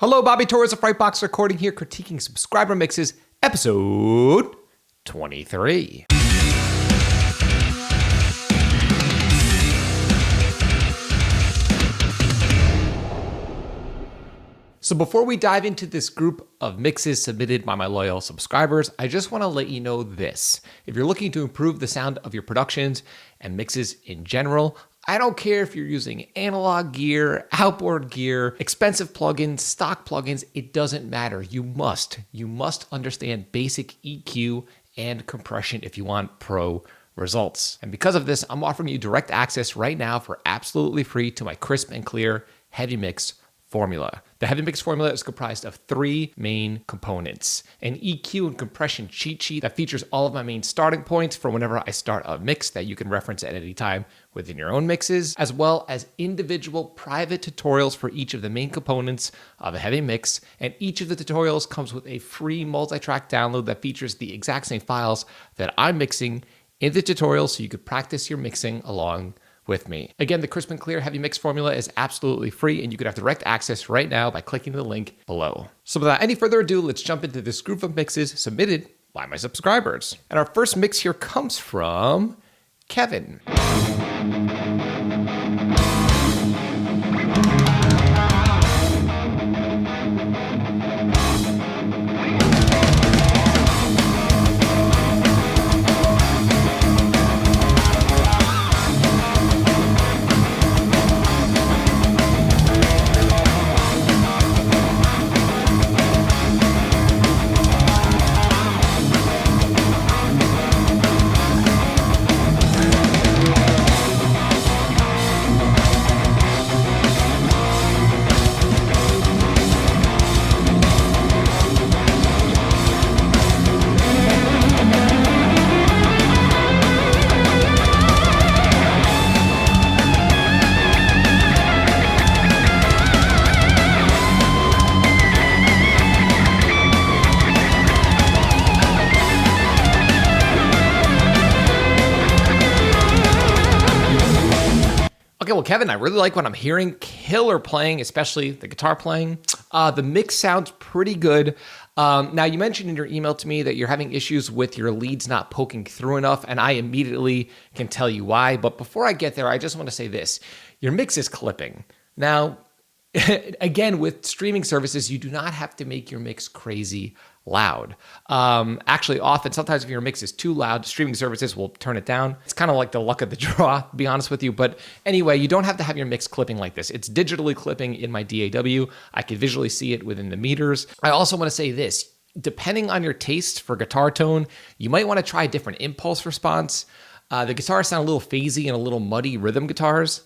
Hello, Bobby Torres of Frightbox Recording here, critiquing subscriber mixes, episode 23. So before we dive into this group of mixes submitted by my loyal subscribers, I just want to let you know this. If you're looking to improve the sound of your productions and mixes in general, I don't care if you're using analog gear, outboard gear, expensive plugins, stock plugins, it doesn't matter. You must understand basic EQ and compression if you want pro results. And because of this, I'm offering you direct access right now for absolutely free to my crisp and clear heavy mix formula. The heavy mix formula is comprised of three main components: an EQ and compression cheat sheet that features all of my main starting points for whenever I start a mix that you can reference at any time within your own mixes, as well as individual private tutorials for each of the main components of a heavy mix. And each of the tutorials comes with a free multi-track download that features the exact same files that I'm mixing in the tutorial so you could practice your mixing along with me. Again, the crisp and clear heavy mix formula is absolutely free, and you could have direct access right now by clicking the link below. So without any further ado, let's jump into this group of mixes submitted by my subscribers. And our first mix here comes from Kevin. Okay, well, Kevin, I really like what I'm hearing. Killer playing, especially the guitar playing. The mix sounds pretty good. Now, you mentioned in your email to me that you're having issues with your leads not poking through enough, and I immediately can tell you why. But before I get there, I just want to say this. Your mix is clipping. Now, again, with streaming services, you do not have to make your mix crazy loud. Actually, often, sometimes if your mix is too loud, streaming services will turn it down. It's kind of like the luck of the draw, to be honest with you. But anyway, you don't have to have your mix clipping like this. It's digitally clipping in my DAW. I can visually see it within the meters. I also want to say this. Depending on your taste for guitar tone, you might want to try a different impulse response. The guitars sound a little phasey and a little muddy, the rhythm guitars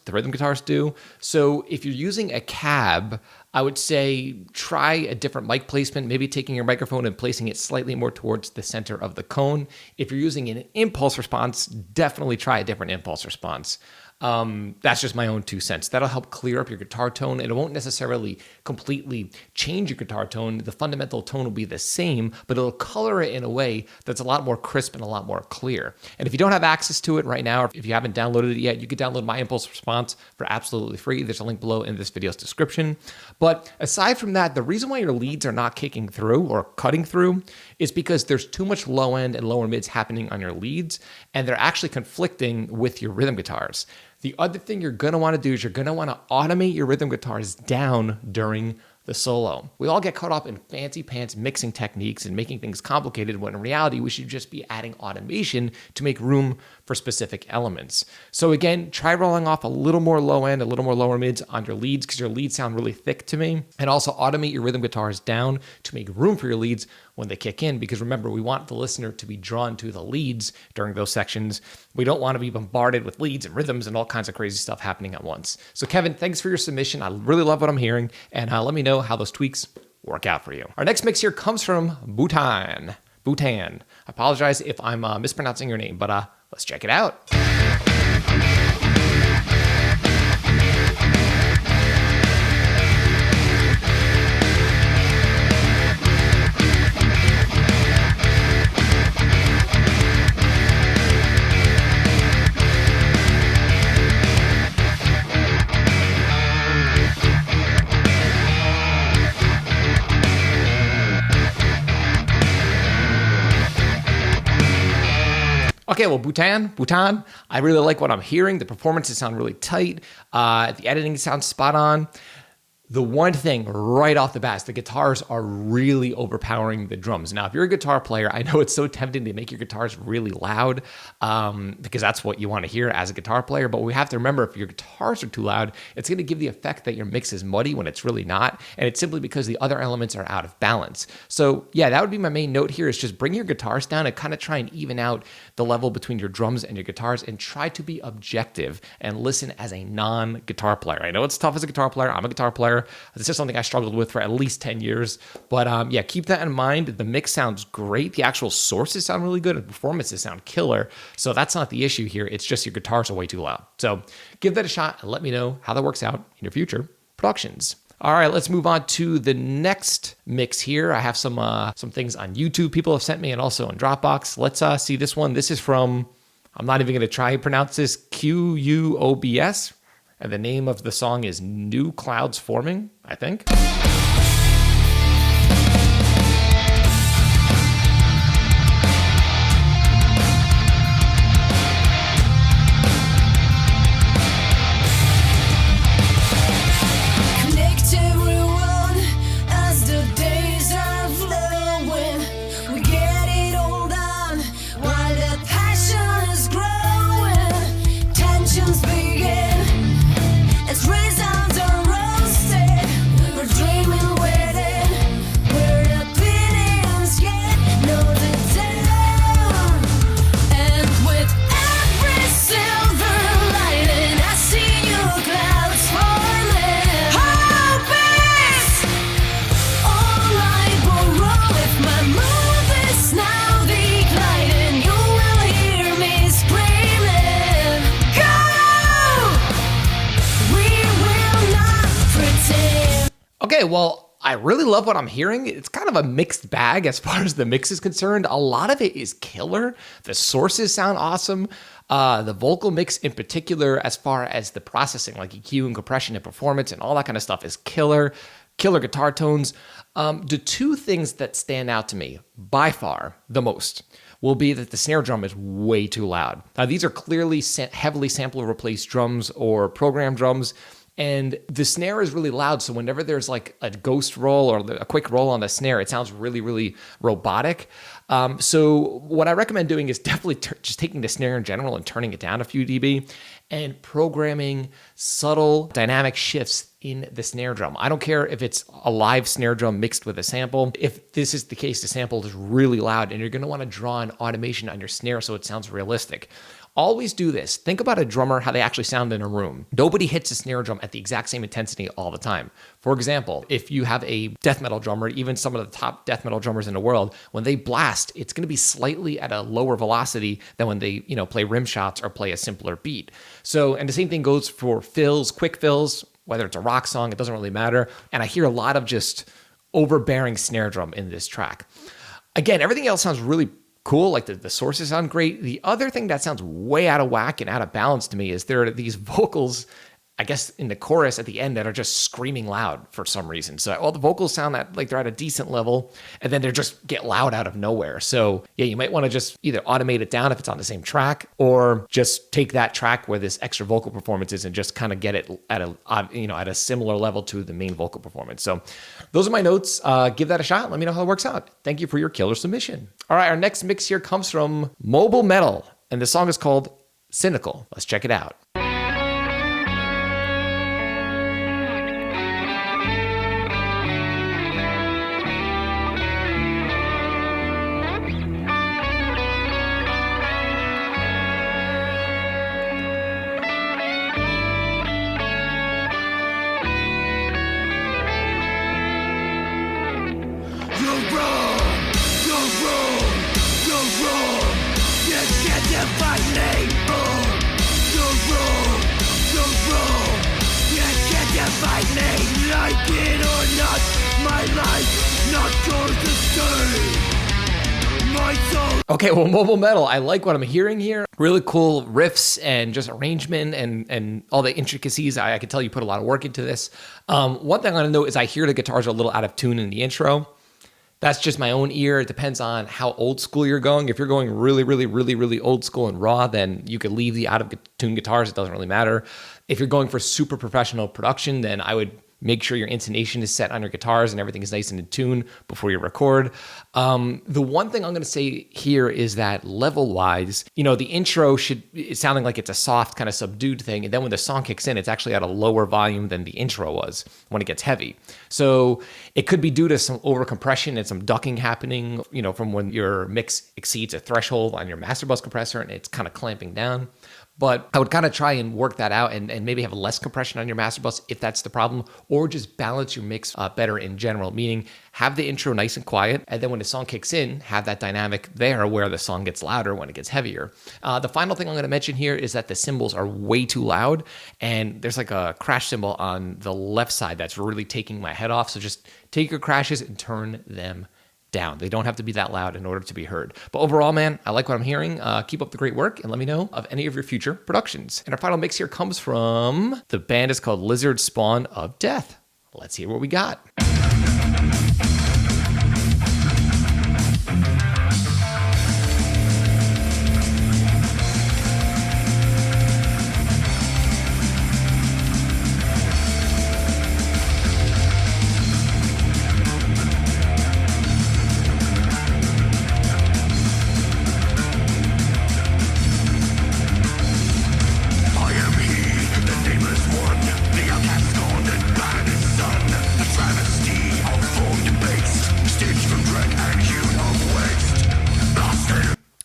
do. So if you're using a cab, I would say try a different mic placement, maybe taking your microphone and placing it slightly more towards the center of the cone. If you're using an impulse response, definitely try a different impulse response. That's just my own 2 cents. That'll help clear up your guitar tone, and it won't necessarily completely change your guitar tone. The fundamental tone will be the same, but it'll color it in a way that's a lot more crisp and a lot more clear. And if you don't have access to it right now, or if you haven't downloaded it yet, you can download my impulse response for absolutely free. There's a link below in this video's description. But aside from that, the reason why your leads are not kicking through or cutting through is because there's too much low end and lower mids happening on your leads, and they're actually conflicting with your rhythm guitars. The other thing you're going to want to do is you're going to want to automate your rhythm guitars down during the solo. We all get caught up in fancy pants mixing techniques and making things complicated when in reality we should just be adding automation to make room for specific elements. So again, try rolling off a little more low end, a little more lower mids on your leads because your leads sound really thick to me. And also automate your rhythm guitars down to make room for your leads when they kick in, because remember, we want the listener to be drawn to the leads during those sections. We don't want to be bombarded with leads and rhythms and all kinds of crazy stuff happening at once. So Kevin, thanks for your submission. I really love what I'm hearing, and let me know how those tweaks work out for you. Our next mix here comes from Bhutan. I apologize if I'm mispronouncing your name, but let's check it out. Okay, well, Bhutan, I really like what I'm hearing. The performances sound really tight. The editing sounds spot on. The one thing right off the bat is the guitars are really overpowering the drums. Now, if you're a guitar player, I know it's so tempting to make your guitars really loud because that's what you want to hear as a guitar player. But we have to remember, if your guitars are too loud, it's going to give the effect that your mix is muddy when it's really not. And it's simply because the other elements are out of balance. So yeah, that would be my main note here, is just bring your guitars down and kind of try and even out the level between your drums and your guitars, and try to be objective and listen as a non-guitar player. I know it's tough as a guitar player. I'm a guitar player. This is something I struggled with for at least 10 years. But yeah, keep that in mind. The mix sounds great. The actual sources sound really good, and performances sound killer. So that's not the issue here. It's just your guitars are way too loud. So give that a shot and let me know how that works out in your future productions. All right, let's move on to the next mix here. I have some things on YouTube people have sent me, and also on Dropbox. Let's see this one. This is from, I'm not even going to try and pronounce this, QUOBS. And the name of the song is New Clouds Forming, I think. Okay, well, I really love what I'm hearing. It's kind of a mixed bag as far as the mix is concerned. A lot of it is killer. The sources sound awesome. The vocal mix in particular, as far as the processing, like EQ and compression and performance and all that kind of stuff, is killer. Killer guitar tones. The two things that stand out to me by far the most will be that the snare drum is way too loud. These are clearly heavily sample replaced drums or program drums. And the snare is really loud, so whenever there's like a ghost roll or a quick roll on the snare, it sounds really, really robotic. So what I recommend doing is definitely just taking the snare in general and turning it down a few dB and programming subtle dynamic shifts in the snare drum. I don't care if it's a live snare drum mixed with a sample. If this is the case, the sample is really loud and you're going to want to draw an automation on your snare so it sounds realistic. Always do this. Think about a drummer, how they actually sound in a room. Nobody hits a snare drum at the exact same intensity all the time. For example, if you have a death metal drummer, even some of the top death metal drummers in the world, when they blast, it's going to be slightly at a lower velocity than when they, play rim shots or play a simpler beat. So, and the same thing goes for fills, quick fills, whether it's a rock song, it doesn't really matter. And I hear a lot of just overbearing snare drum in this track. Again, everything else sounds really cool, like the sources sound great. The other thing that sounds way out of whack and out of balance to me is there are these vocals, I guess, in the chorus at the end that are just screaming loud for some reason. So all the vocals sound like they're at a decent level, and then they just get loud out of nowhere. So yeah, you might want to just either automate it down if it's on the same track, or just take that track where this extra vocal performance is and just kind of get it at a similar level to the main vocal performance. So those are my notes. Give that a shot. Let me know how it works out. Thank you for your killer submission. All right, our next mix here comes from Mobile Metal, and the song is called Cynical. Let's check it out. Okay, well, Mobile Metal, I like what I'm hearing here. Really cool riffs and just arrangement and all the intricacies. I can tell you put a lot of work into this. One thing I want to note is I hear the guitars are a little out of tune in the intro. That's just my own ear. It depends on how old school you're going. If you're going really old school and raw, then you could leave the out of tune guitars. It doesn't really matter. If you're going for super professional production, then I would make sure your intonation is set on your guitars and everything is nice and in tune before you record. The one thing I'm going to say here is that level-wise, the intro it's sounding like it's a soft kind of subdued thing. And then when the song kicks in, it's actually at a lower volume than the intro was when it gets heavy. So it could be due to some overcompression and some ducking happening, from when your mix exceeds a threshold on your master bus compressor and it's kind of clamping down. But I would kind of try and work that out and maybe have less compression on your master bus if that's the problem, or just balance your mix better in general, meaning have the intro nice and quiet, and then when the song kicks in, have that dynamic there where the song gets louder when it gets heavier. The final thing I'm going to mention here is that the cymbals are way too loud, and there's like a crash cymbal on the left side that's really taking my head off, so just take your crashes and turn them down. They don't have to be that loud in order to be heard. But overall, man, I like what I'm hearing. Keep up the great work and let me know of any of your future productions. And our final mix here comes from the band is called Lizard Spawn of Death. Let's hear what we got.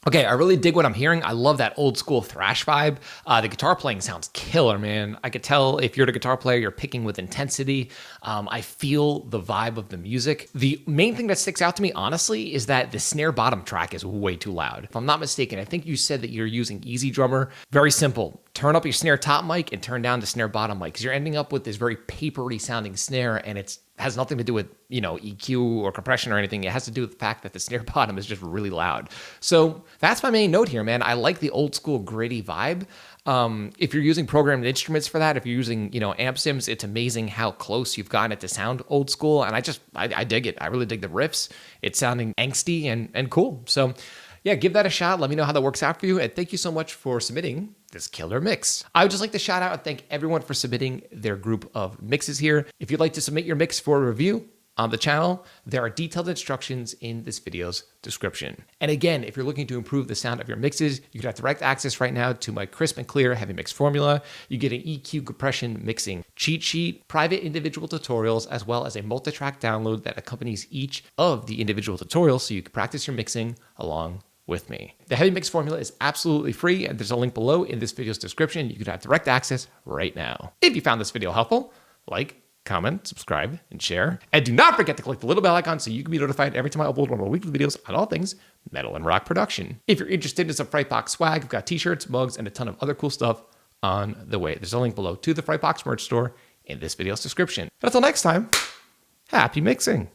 Okay, I really dig what I'm hearing. I love that old school thrash vibe. The guitar playing sounds killer, man. I could tell if you're the guitar player, you're picking with intensity. I feel the vibe of the music. The main thing that sticks out to me, honestly, is that the snare bottom track is way too loud. If I'm not mistaken, I think you said that you're using Easy Drummer. Very simple. Turn up your snare top mic and turn down the snare bottom mic, because you're ending up with this very papery sounding snare, and it has nothing to do with, EQ or compression or anything. It has to do with the fact that the snare bottom is just really loud. So that's my main note here, man. I like the old school gritty vibe. If you're using programmed instruments for that, if you're using, amp sims, it's amazing how close you've gotten it to sound old school. And I dig it. I really dig the riffs. It's sounding angsty and cool. So yeah, give that a shot. Let me know how that works out for you. And thank you so much for submitting this killer mix. I would just like to shout out and thank everyone for submitting their group of mixes here. If you'd like to submit your mix for a review on the channel, there are detailed instructions in this video's description. And again, if you're looking to improve the sound of your mixes, you can have direct access right now to my crisp and clear heavy mix formula. You get an EQ compression mixing cheat sheet, private individual tutorials, as well as a multi-track download that accompanies each of the individual tutorials so you can practice your mixing along with me. The heavy mix formula is absolutely free, and there's a link below in this video's description. You can have direct access right now. If you found this video helpful, like, comment, subscribe, and share. And do not forget to click the little bell icon so you can be notified every time I upload one of my weekly videos on all things metal and rock production. If you're interested in some Frightbox swag, we've got t-shirts, mugs, and a ton of other cool stuff on the way. There's a link below to the Frightbox merch store in this video's description. But until next time, happy mixing.